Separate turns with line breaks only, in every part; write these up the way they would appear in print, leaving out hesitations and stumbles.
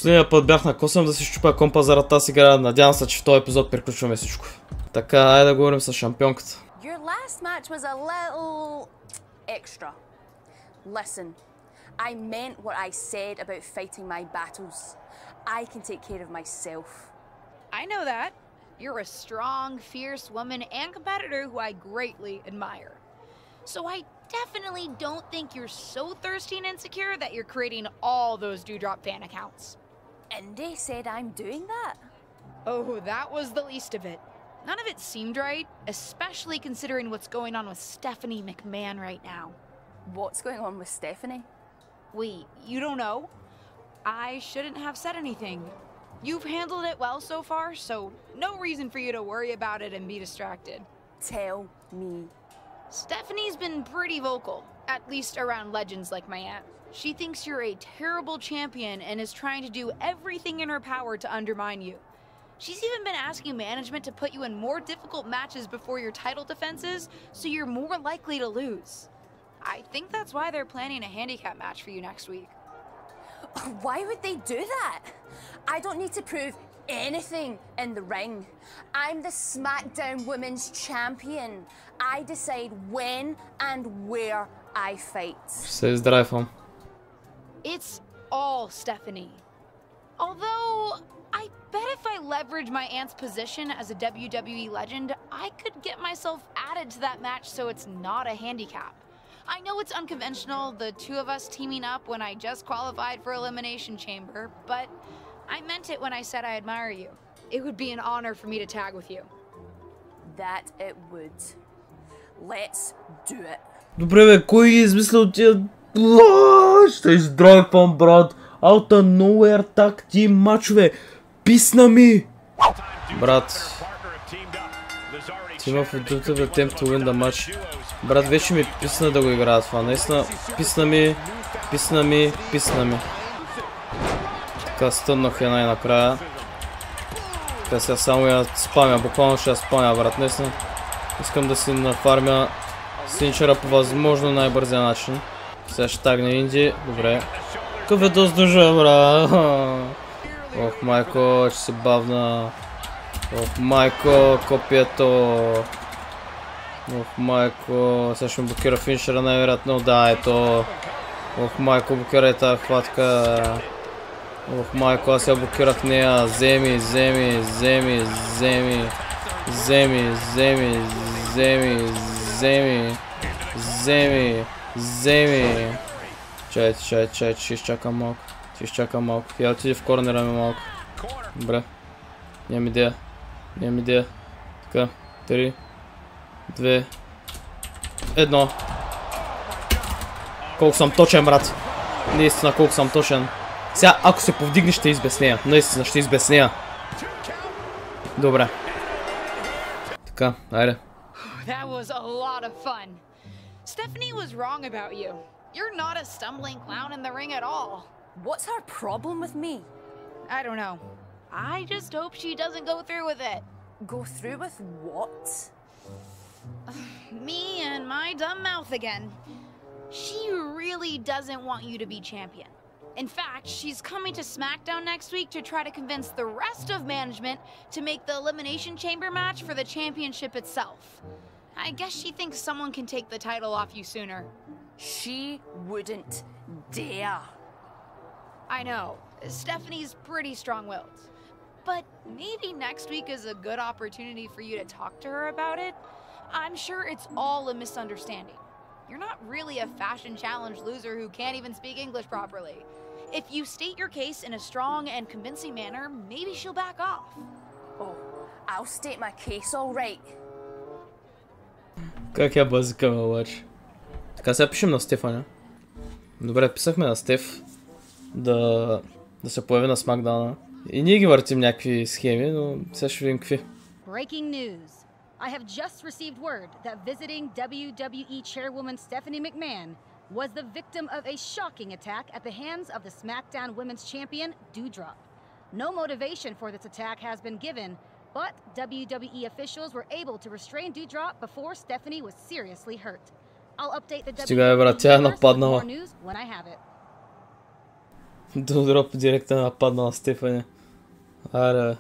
Последния път бях на косъм да си щупя компа за рата сега. Надявам се, че в този епизод приключваме всичко. Така, айде да говорим с шампионката.
Your last match was a little extra. Listen, I meant what I said about fighting my battles. I can take care of myself.
I know that. You're a strong, fierce woman and competitor who I greatly admire. So I definitely don't think you're so thirsty and insecure that you're creating all those Dewdrop fan accounts.
And they said I'm doing that.
Oh, that was the least of it. None of it seemed right, especially considering what's going on with Stephanie McMahon right now.
What's going on with Stephanie?
Wait, you don't know? I shouldn't have said anything. You've handled it well so far, so no reason for you to worry about it and be distracted.
Tell me.
Stephanie's been pretty vocal, at least around legends like my aunt. She thinks you're a terrible champion and is trying to do everything in her power to undermine you. She's even been asking management to put you in more difficult matches before your title defenses, so you're more likely to lose. I think that's why they're planning a handicap match for you next week.
Why would they do that? I don't need to prove anything in the ring. I'm the SmackDown Women's Champion. I decide when and where I fight.
Says Drive.
It's all Stephanie. Although, I bet if I leverage my aunt's position as a WWE legend, I could get myself added to that match so it's not a handicap. I know it's unconventional, the two of us teaming up when I just qualified for Elimination Chamber, but I meant it when I said I admire you. It would be an honor for me to tag with you.
That it would. Let's do it.
Добре бе, кой ги измислил тия... Ще издрайвам, брат. Out of nowhere tag team мачове. Писна ми! Брат. Team of WWE attempt to win the match. Брат, вече ми писна да го играя това. Наистина, писна ми. Така стъднах я най-накрая. Така сега само я спамя, буквално ще я спамя, брат. Наистина, искам да си нафармя синчера по възможно най-бързия начин. Сега ще тагне Инди, добре. Какъв е доста дължа, брат. Ох, майко, ще си бавна. Ох, майко, копието. Ох, майко, сега ще ме блокира финишера най-вероятно. Да, ето. Ох, майко, блокирай тази хватка. Ох, майко, аз я блокирах нея. Вземи. Чай, ще изчакам малко. Я отиди в корнера ми малко. Добре. Нямам идея. Така, 3, 2, 1. Колко съм точен, брат. Наистина, колко съм точен. Сега, ако се повдигне, ще избесня. Наистина, ще избесня. Добре. Така, айде.
That was a lot of fun. Stephanie was wrong about you. You're not a stumbling clown in the ring at all.
What's her problem with me?
I don't know. I just hope she doesn't go through with it.
Go through with what?
Me and my dumb mouth again. She really doesn't want you to be champion. In fact, she's coming to SmackDown next week to try to convince the rest of management to make the Elimination Chamber match for the championship itself. I guess she thinks someone can take the title off you sooner.
She wouldn't dare.
I know, Stephanie's pretty strong-willed. But maybe next week is a good opportunity for you to talk to her about it. I'm sure it's all a misunderstanding. You're not really a fashion challenge loser who can't even speak English properly. If you state your case in a strong and convincing manner, maybe she'll back off.
Oh, I'll state my case all right.
Как я базикам обаче. Така сега пишем на Стефаня. Добре, писахме на Стеф да се появи на Смакдауна. И ние ги въртим някакви схеми, но сега ще видим какви.
Breaking news. I have just received word that visiting WWE chairwoman Stephanie McMahon was the victim of a shocking attack at the hands of the SmackDown Women's Champion, Dewdrop. No motivation for this attack has been given, but WWE officials were able to restrain Dewdrop before Stephanie was seriously hurt. I'll update the WWE
Стига, брат, тя е нападнала.
news when I have it.
Дудроп директно нападна на Стефани. Аре.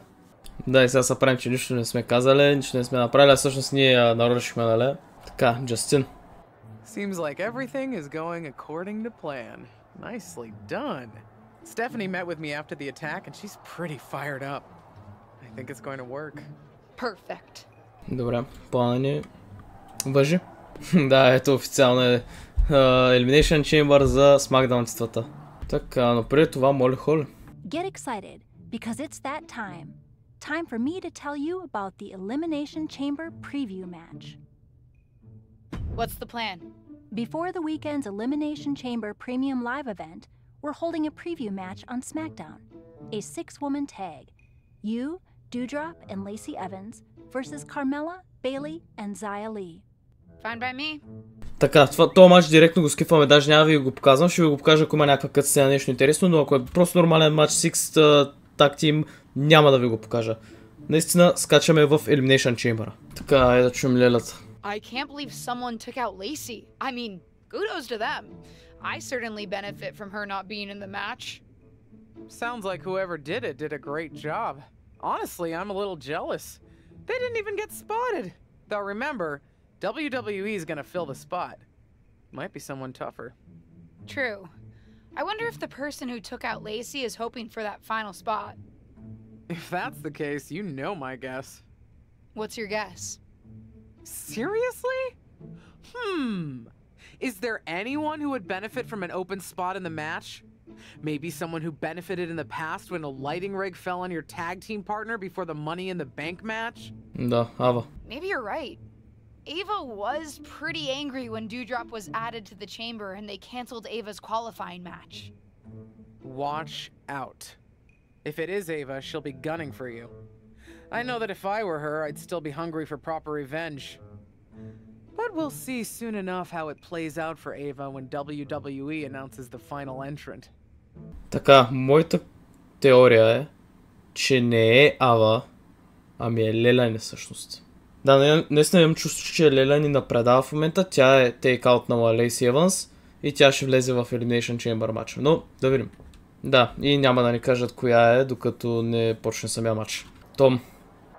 Да, и сега се правим, че нищо не сме казали, нищо не сме направили, а всъщност ние я нарушихме, нали? Така, Джастин.
Seems like everything is going according to plan. Nicely done. Stephanie met with me after the attack and she's pretty fired up. I think it's going to work.
Perfect.
Добре, плана ни въжи. Да, ето официално е Elimination Chamber за SmackDown титлата. Така, но преди това, моля холи.
Get excited, because it's that time. Time for me to tell you about the Elimination Chamber preview match.
What's the plan?
Before the weekend's Elimination Chamber Premium Live event, we're holding a preview match on SmackDown. A 6-woman tag. You, Doudrop, and Lacey Evans versus Carmella, Bayley, and Xia Li.
Fine by me.
Така, този матч директно го скипваме, даже няма ви го показвам, ще ви го покажа, ако има някаква кътсцена, нещо интересно, но ако е просто нормален матч 6 Tag Team, няма да ви го покажа. Наистина, скачаме в Elimination Chamber. Така, да чуем лелята.
I can't believe someone took out Lacey. I mean, kudos to them. I certainly benefit from her not being in the match.
Sounds like whoever did a great job. Honestly, I'm a little jealous. They didn't even get spotted. Though remember, WWE is gonna fill the spot. Might be someone tougher.
True. I wonder if the person who took out Lacey is hoping for that final spot.
If that's the case, you know my guess.
What's your guess?
Seriously? Is there anyone who would benefit from an open spot in the match? Maybe someone who benefited in the past when a lighting rig fell on your tag team partner before the Money in the Bank match?
Да, Ава.
Maybe you're right. Ava was pretty angry when Doudrop was added to the chamber and they canceled Ava's qualifying match.
Watch out. If it is Ava, she'll be gunning for you. I know that if I were her, I'd still be hungry for proper revenge. But we'll see soon enough how it plays out for Ava when WWE announces the final entrant.
Така, моята теория е, че не е Ава, ами е Лелани всъщност. Да, наистина имам чувство, че Лелани напредава в момента, тя е тейкаут на Лейси Еванс и тя ще влезе в Elimination Chamber матча. Но, да видим. Да, и няма да ни кажат коя е, докато не почне самия матч. Том.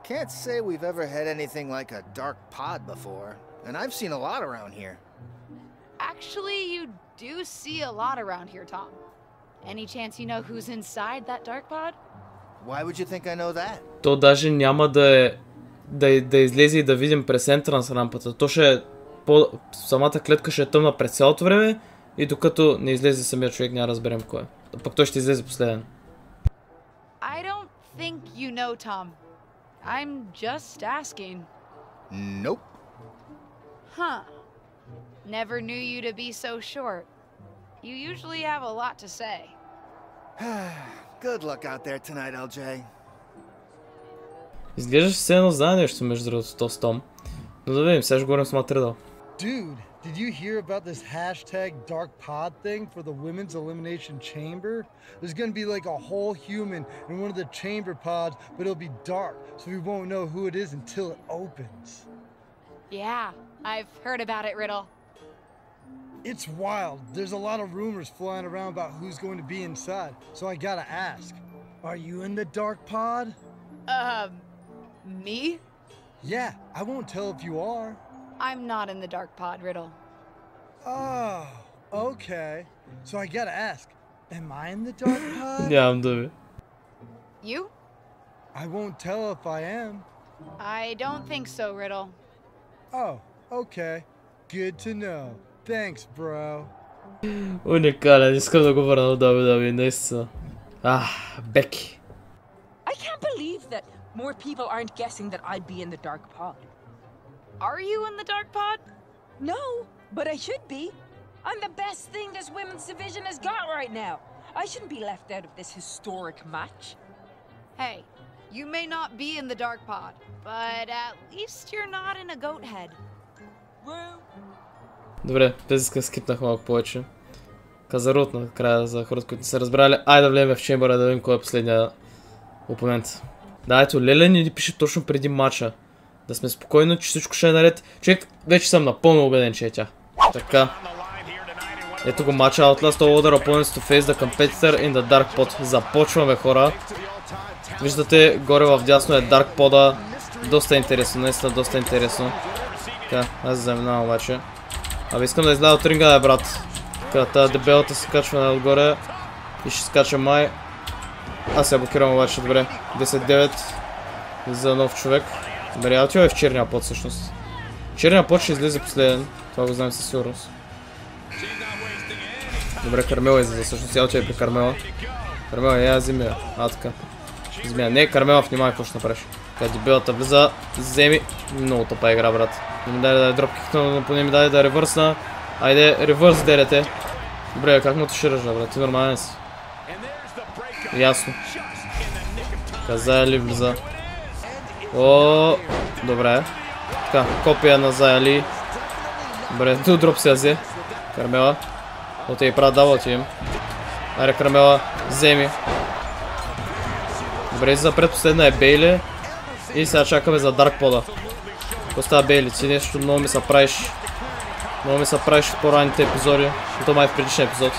Can't say we've ever had anything like a dark pod before, and I've seen a lot around here.
Actually, you do see a lot around here, Tom. Any chance you know who's inside that dark pod?
Why would you think I know that?
То даже няма да излезе и да видим през ентранс рампата. То ще е самата клетка ще е тъмна през цялото време и докато не излезе самия човек няма да разберем кой е. Пък той ще излезе последен.
I don't think you know, Tom. I'm just asking.
Nope.
Huh. Never knew you to be so short. You usually have a lot to say.
Good luck out there tonight, LJ.
Изглеждаш все едно знае нещо между другото то с Том. Но да видим, сега ще говорим с Матридал.
Dude, did you hear about this hashtag dark pod thing for the women's elimination chamber? There's gonna be like a whole human in one of the chamber pods, but it'll be dark, so we won't know who it is until it opens.
Yeah, I've heard about it, Riddle.
It's wild. There's a lot of rumors flying around about who's going to be inside, so I gotta ask. Are you in the dark pod?
Me?
Yeah, I won't tell if you are.
I'm not in the dark pod, Riddle.
Oh, okay. So I gotta ask, am I in the dark pod?
Нямам думи.
You?
I won't tell if I am.
I don't think so, Riddle.
Oh, okay. Good to know. Thanks, bro.
Уникален, искам да го върна в WWE, наистина. Беки.
I can't believe that more people aren't guessing that I'd be in the dark pod.
Are you in the dark pod?
No, but I should be. I'm the best thing this women's division has got right now. I shouldn't be left out of this historic match.
Hey, you may not be in the dark pod, but at least you're not in a goat head.
Woo.
Добре, тези скипнах малко повече. Каза Рут накрая за хората, които не са разбрали. Айде да влезе в чембъра да видим кой е последния опонент. Да, ето, Леле ни пише точно преди матча. Да сме спокойни, че всичко ще е наред. Човек, вече съм напълно убеден, че е тя. Така. Ето го матча Outlast All Other Opponents to face the competitor in the Dark Pod. Започваме, хора. Виждате, горе в дясно е Dark Pod-а. Доста интересно, наистина доста интересно. Така, аз заминавам обаче. Абе искам да изляза от ринга, брат. Така, тази дебелата се качва отгоре. И ще скача май. Аз я блокирам обаче, добре. 10-9 за нов човек. Добре, отива е в черния под всъщност. Черния под ще излезе последен. Това го знам със сигурност. Добре, Кармела излезе всъщност. Я отива при Кармела. Кармела, я вземи я. Така. Вземи. Не, Кармела, внимай какво ще направиш. Така, дебелата влиза. Вземи. Много тъпа игра, брат. Не ми даде да е дропкик, но поне ми даде да е ревърсна. Айде, ревърс делете. Добре, как му тушираш, брат? Ти нормален си. Ясно. Казали влиза. О, добре. Така, копия на Зайли. Добре, до дроп се взе. Кармела. Оте и правя дабъл тим. Айде, Кармела, вземи. Добре, за предпоследна е Бейли. И сега чакаме за Dark Pod-а. Какво става, Бейли? Ти нещо много ми се правиш. Много ми се правиш в по-ранните епизоди. Това май в предишния епизод.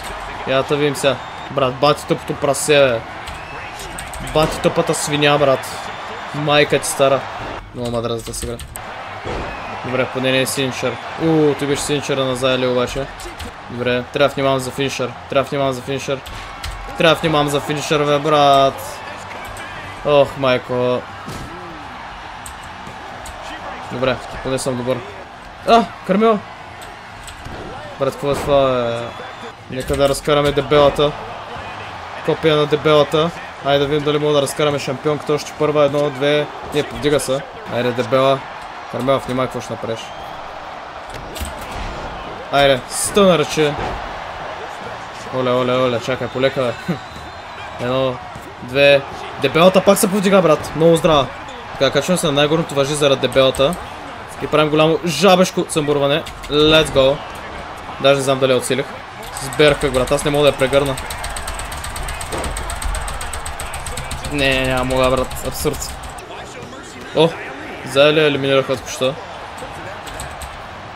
Я да видим сега. Брат, бати тъпото прасе, бе. Бати тъпата свиня, брат. Майка ти стара. Много ма дразата сега. Добре, поне не е финишър. Той беше финишъра на Зайли обаче. Добре, трябва да внимавам за финишър. Трябва да внимавам за финишър. Трябва да внимавам за финишър, бе, брат. Ох, майко. Добре, поне съм добър. Кармел! Брат, какво е това? Нека да разкараме дебелата. Копия на дебелата. Айде да видим дали мога да разкараме шампионката. Още първа, 1, 2. Не, повдига се. Айде, дебела. Кармел, внимай какво ще направиш. Айде, стъна ръче. Оле, чакай, полека, бе. 1, 2. Дебелата пак се повдига, брат. Много здрава. Така, качвам се на най-горното въжи заради дебелата. И правим голямо жабешко съмбурване. Let's go. Даже не знам дали отсилих. Сберах как, брат, аз не мога да я прегърна. Не, няма мога, брат, абсурд. О, Зайли елиминираха от куща.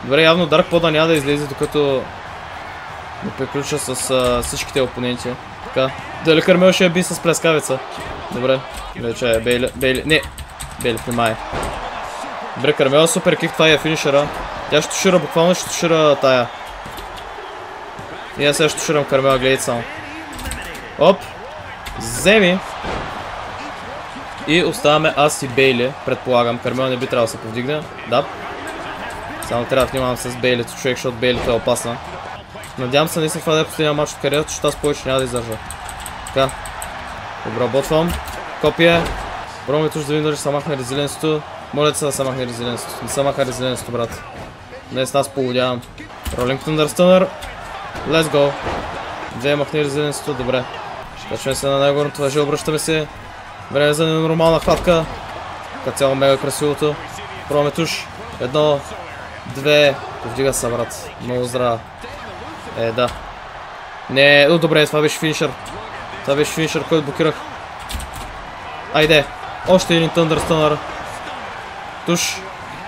Добре, явно Dark Pod-а няма да излезе, докато не приключа с всичките опоненти. Така, дали Кармел ще я би с плескавица? Добре, вече е Бейли, не, Бейли внимай. Добре, Кармел супер кик, това е финишера. Тя ще тушира, буквално ще тушира тая. И аз сега ще туширам Кармел, гледайте само. Оп, вземи. И оставаме аз и Бейли, предполагам. Кармел не би трябвало да се повдигне. Да. Само трябва да внимавам с Бейлито, човек, защото Бейлито е опасна. Надявам се наистина това да е последния матч от кариерата, защото аз повече няма да издържа. Така. Обработвам. Копия. Пробваме тук да видим дали ще се махне резилиенството. Моля се да се махне резилиенството. Не се маха резилиенството, брат. Днес аз поводявам. Ролинг Thunder Stunner. Let's go. Две махне резилиенството, добре. Качваме се на най-горното въже, обръщаме се. Време за ненормална хватка. Така цяло мега красивото. Пробваме туш. 1, 2. Повдига се, брат. Много здрава. Да. Не, добре, това беше финишър. Това беше финишър, който блокирах. Айде. Още един Thunder Stunner. Туш.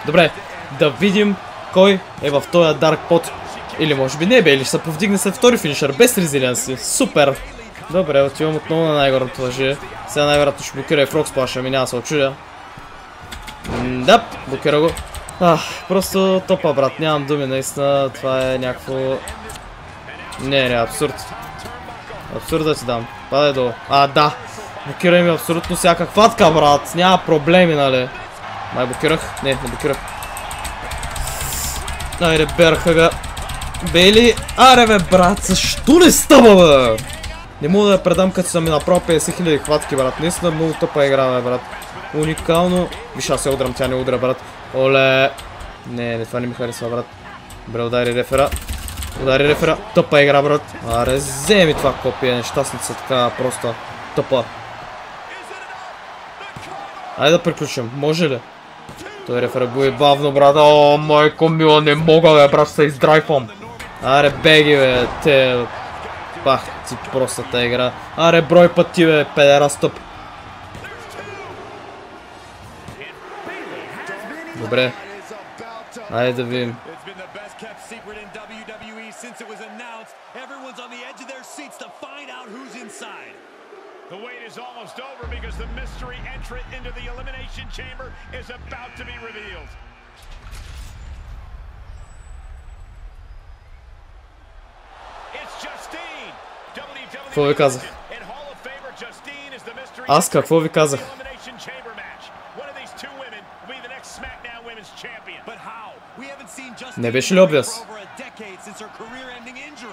Добре. Да видим кой е в този Dark Pod. Или може би не бе, или ще се повдигне след втори финишър. Без резилиенси. Супер. Добре, отивам отново на най-горното въже. Сега най-вероятно ще блокира и Frog Splash, ами няма да се очудя. Да, блокира го. Просто топа, брат, нямам думи, наистина, това е някакво... Не, абсурд. Абсурд да ти дам. Падай долу. Да. Блокирай ми абсолютно всяка хватка, брат. Няма проблеми, нали? Май блокирах? Не блокирах. Айде, берха га. Бейли. Аре, бе, брат, защо не става, бе? Не мога да я предам, като съм ми направил 50 000 хватки, брат. Наистина много тъпа игра, бе, брат. Уникално. Виж, аз се удрям, тя не удра, брат. Оле. Не, това не ми харесва, брат. Добре, удари рефера. Удари рефера. Тъпа игра, брат. Аре, вземи това копие, нещастница, така просто тъпа. Айде да приключим, може ли? Той рефера го е бавно, брат. О, майко мила, не мога, бе, брат, се издрайфам. Аре, беги, бе, те... Бах ти простата игра. Аре, брой пъти, бе, педера стъп. Добре. Айде да видим.
since it was announced, everyone's on the edge of their seats to find out who's inside.
The wait is almost over because the mystery entrant into the Elimination Chamber is about to be revealed. It's Justine.
Какво ви казах? Аз какво ви казах? Не беше ли obvious?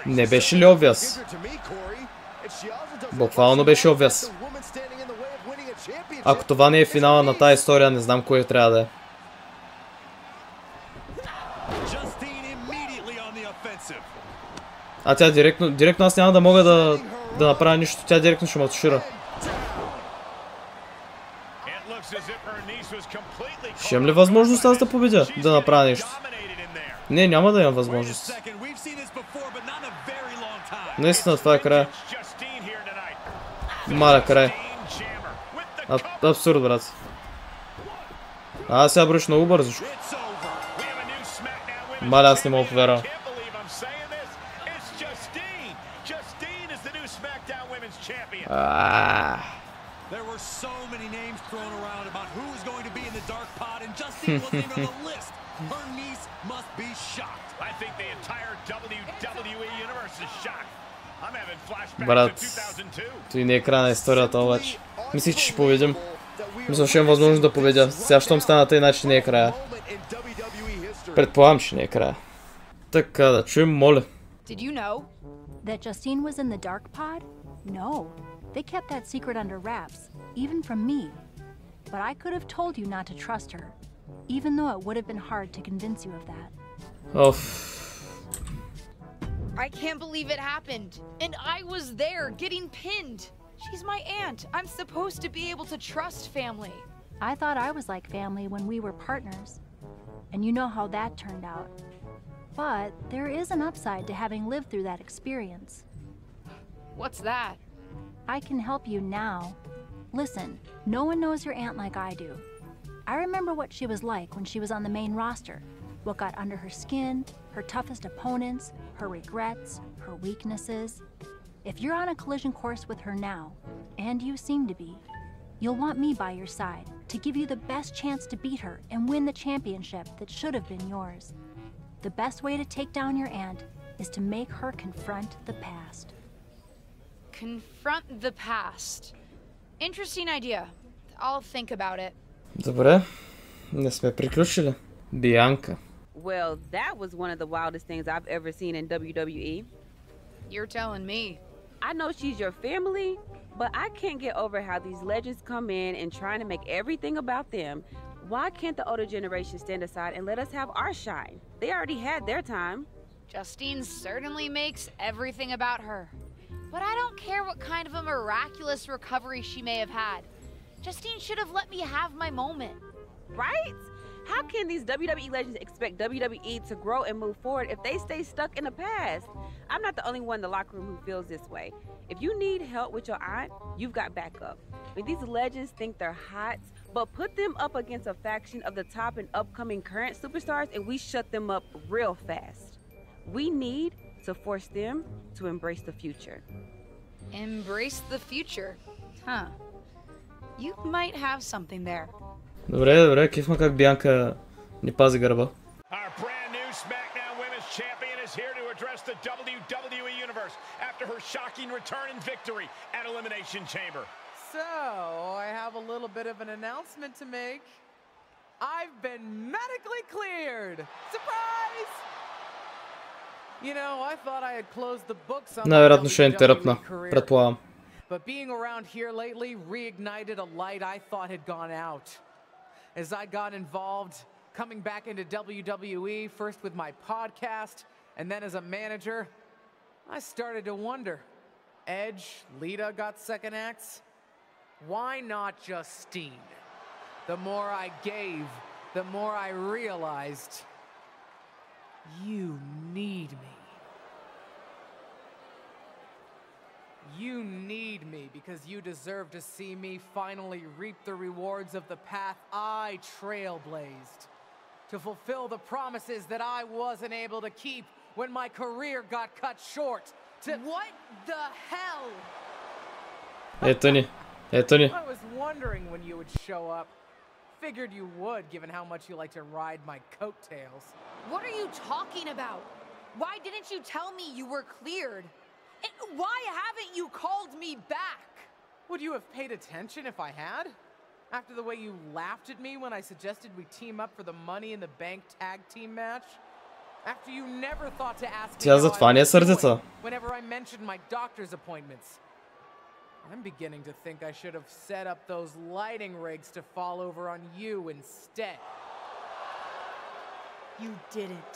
Не беше ли obvious? Буквално беше obvious. Ако това не е финала на тази история, не знам кое трябва да е. А тя директно аз няма да мога да направя нищо, тя директно ще ме отшира. Ще имам ли възможност аз да победя, да направя нещо? Не, няма да имам възможност. Наистина това е края. Маля край. Абсурд, брат. Сега броиш много бързо. Маля, аз не мога повярвам.
There were so many names thrown around about who was going to be in the dark pod, and Justine wasn't even on the list. Her niece must be shocked.
I think the entire WWE universe is shocked. I'm having flashbacks to 2002.
Той не е края на историята обаче. Мислих, че ще победим. Мисля, че имам възможност да победя. Сега, щом стана тъй, иначе не е края. Предполагам, че не е края. Така, да чуем, моля.
Did you know that Justine was in the dark pod? No. They kept that secret under wraps, even from me. But I could have told you not to trust her, even though it would have been hard to convince you of that.
Oh.
I can't believe it happened. And I was there getting pinned. She's my aunt. I'm supposed to be able to trust family.
I thought I was like family when we were partners. And you know how that turned out. But there is an upside to having lived through that experience.
What's that?
I can help you now. Listen, no one knows your aunt like I do. I remember what she was like when she was on the main roster, what got under her skin, her toughest opponents, her regrets, her weaknesses. If you're on a collision course with her now, and you seem to be, you'll want me by your side to give you the best chance to beat her and win the championship that should have been yours. The best way to take down your aunt is to make her confront the past.
Confront the past. Interesting idea. I'll think about it.
Добре. Не сме приключили. Бианка.
Well, that was one of the wildest things I've ever seen in WWE.
You're telling me.
I know she's your family, but I can't get over how these legends come in and trying to make everything about them. Why can't the older generation stand aside and let us have our shine? They already had their time.
Justine certainly makes everything about her. But I don't care what kind of a miraculous recovery she may have had. Justine should have let me have my moment.
Right? How can these WWE legends expect WWE to grow and move forward if they stay stuck in the past? I'm not the only one in the locker room who feels this way. If you need help with your aunt, you've got backup. I mean, these legends think they're hot, but put them up against a faction of the top and upcoming current superstars and we shut them up real fast. We need to force them to embrace the future.
Embrace the future? Huh. You might have something there.
Добре, кефма как Бианка ни пази гърба.
Our brand new SmackDown Women's Champion is here to address the WWE Universe after her shocking return and victory at Elimination Chamber.
So, I have a little bit of an announcement to make. I've been medically cleared! Surprise! You know, I thought I had closed the books on my WWE career. But being around here lately reignited a light I thought had gone out. As I got involved, coming back into WWE, first with my podcast, and then as a manager, I started to wonder. Edge, Lita got second acts. Why not Justine? The more I gave, the more I realized you need me. You need me because you deserve to see me finally reap the rewards of the path I trailblazed. To fulfill the promises that I wasn't able to keep when my career got cut short to...
What the hell?
Ето ни. Ето ни.
I was wondering when you would show up. Figured you would, given how much you like to ride my coattails.
What are you talking about? Why didn't you tell me you were cleared? And why haven't you called me back?
Would you have paid attention if I had? After the way you laughed at me when I suggested we team up for the Money in the Bank tag team match? After you never thought to ask me
Тя
how
затова
I
не е
was doing
сърдица.
whenever I mentioned my doctor's appointments. I'm beginning to think I should have set up those lighting rigs to fall over on you instead.
You didn't.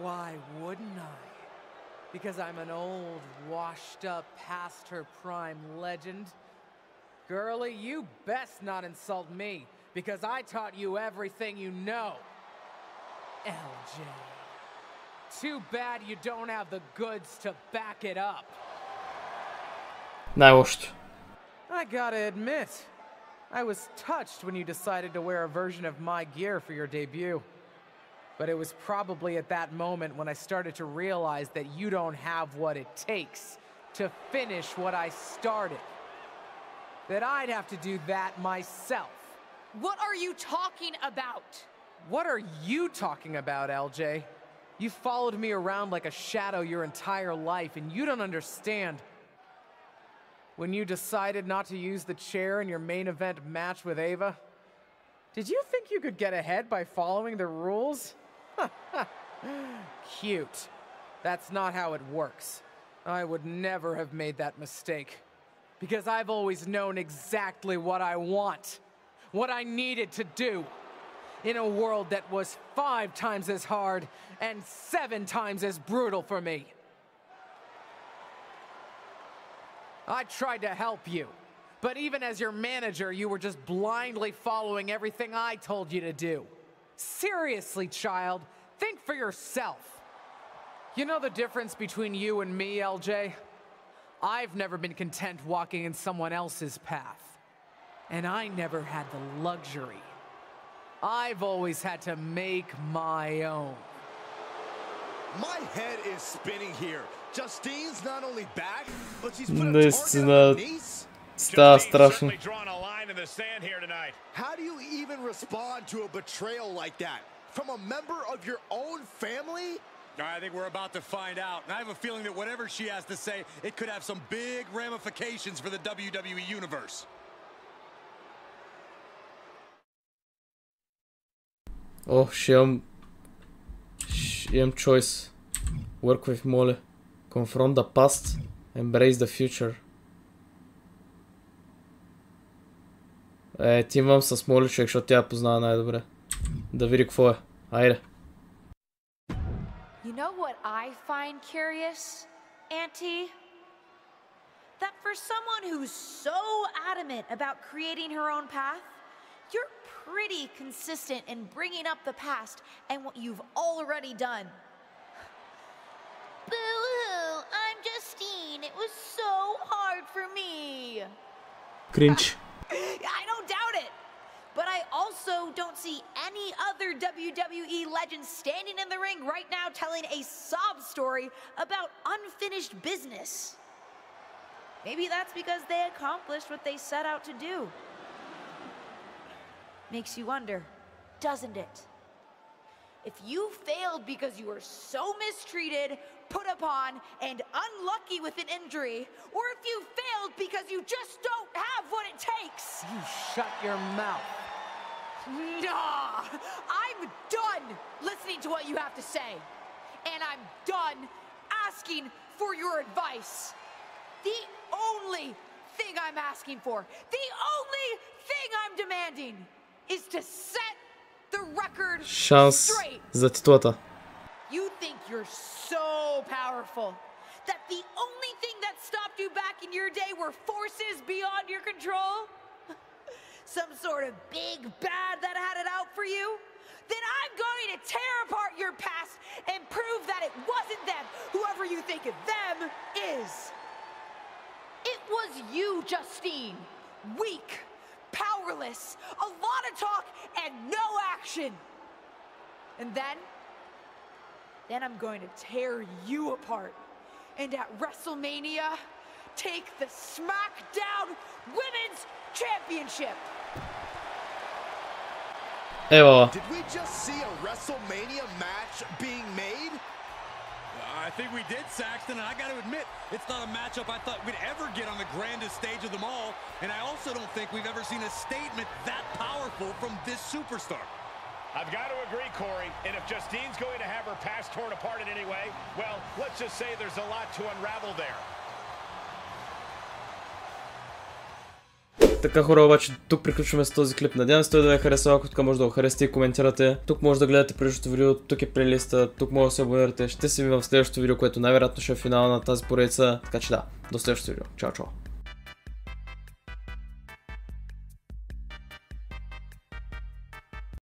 Why wouldn't I? Because I'm an old, washed-up, past-her-prime legend? Girlie, you best not insult me, because I taught you everything you know. LJ. Too bad you don't have the goods to back it up.
Най-лошото.
I gotta admit, I was touched when you decided to wear a version of my gear for your debut. But it was probably at that moment when I started to realize that you don't have what it takes to finish what I started. That I'd have to do that myself.
What are you talking about?
What are you talking about, LJ? You followed me around like a shadow your entire life, and you don't understand. When you decided not to use the chair in your main event match with Ava, did you think you could get ahead by following the rules? Cute. That's not how it works. I would never have made that mistake. Because I've always known exactly what I want. What I needed to do. In a world that was 5 times as hard and 7 times as brutal for me. I tried to help you. But even as your manager, you were just blindly following everything I told you to do. Seriously, child, think for yourself. You know the difference between you and me, LJ? I've never been content walking in someone else's path. And I never had the luxury. I've always had to make my own.
My head is spinning here. Justine's not only back, but she's put a target on
Наистина
her niece.
става страшно.
How do you even respond to a betrayal like that? From a member of your own family?
I think we're about to find out. And I have a feeling that whatever she has to say, it could have some big ramifications for the WWE Universe.
О, ще имам choice. Work with Mole. Confront the past. Embrace the future. Тимвам с Моли човек, защото тя я познава най-добре. Да види какво е. Айде.
You know what I find curious, Auntie? That for someone who's so adamant about creating her own path, you're pretty consistent in bringing up the past and what you've already done. Boo-hoo, I'm Justine. It was so hard for me.
Cringe.
I don't doubt it. But I also don't see any other WWE legends standing in the ring right now telling a sob story about unfinished business. Maybe that's because they accomplished what they set out to do. Makes you wonder, doesn't it? If you failed because you were so mistreated, put upon, and unlucky with an injury, or if you failed because you just don't have what it takes.
You shut your mouth.
Nah, I'm done listening to what you have to say. And I'm done asking for your advice. The only thing I'm asking for, the only thing I'm demanding is to set the record straight.
За титлата.
You think you're so powerful that the only thing that stopped you back in your day were forces beyond your control? Some sort of big bad that had it out for you? Then I'm going to tear apart your past and prove that it wasn't them, whoever you think of them is. It was you, Justine. Weak, powerless, a lot of talk and no action. And then then I'm going to tear you apart. And at WrestleMania, take the SmackDown Women's Championship.
Eyvallah.
Did we just see a WrestleMania match being made?
I think we did, Saxton, and I got to admit, it's not a matchup I thought we'd ever get on the grandest stage of them all, and I also don't think we've ever seen a statement that powerful from this superstar.
I've got to agree, Corey, and if Justine's going to have her past torn apart in any way, well, let's just say there's a lot to unravel there.
Така хора, обаче тук приключваме с този клип. Надявам се той да ви е харесал. Ако така може да го харесате и коментирате. Тук може да гледате предишното видео, тук е плейлиста, тук може да се абонирате. Ще се видим в следващото видео, което най-вероятно ще е финала на тази поредица. Така че да, до следващото видео. Чао, чао!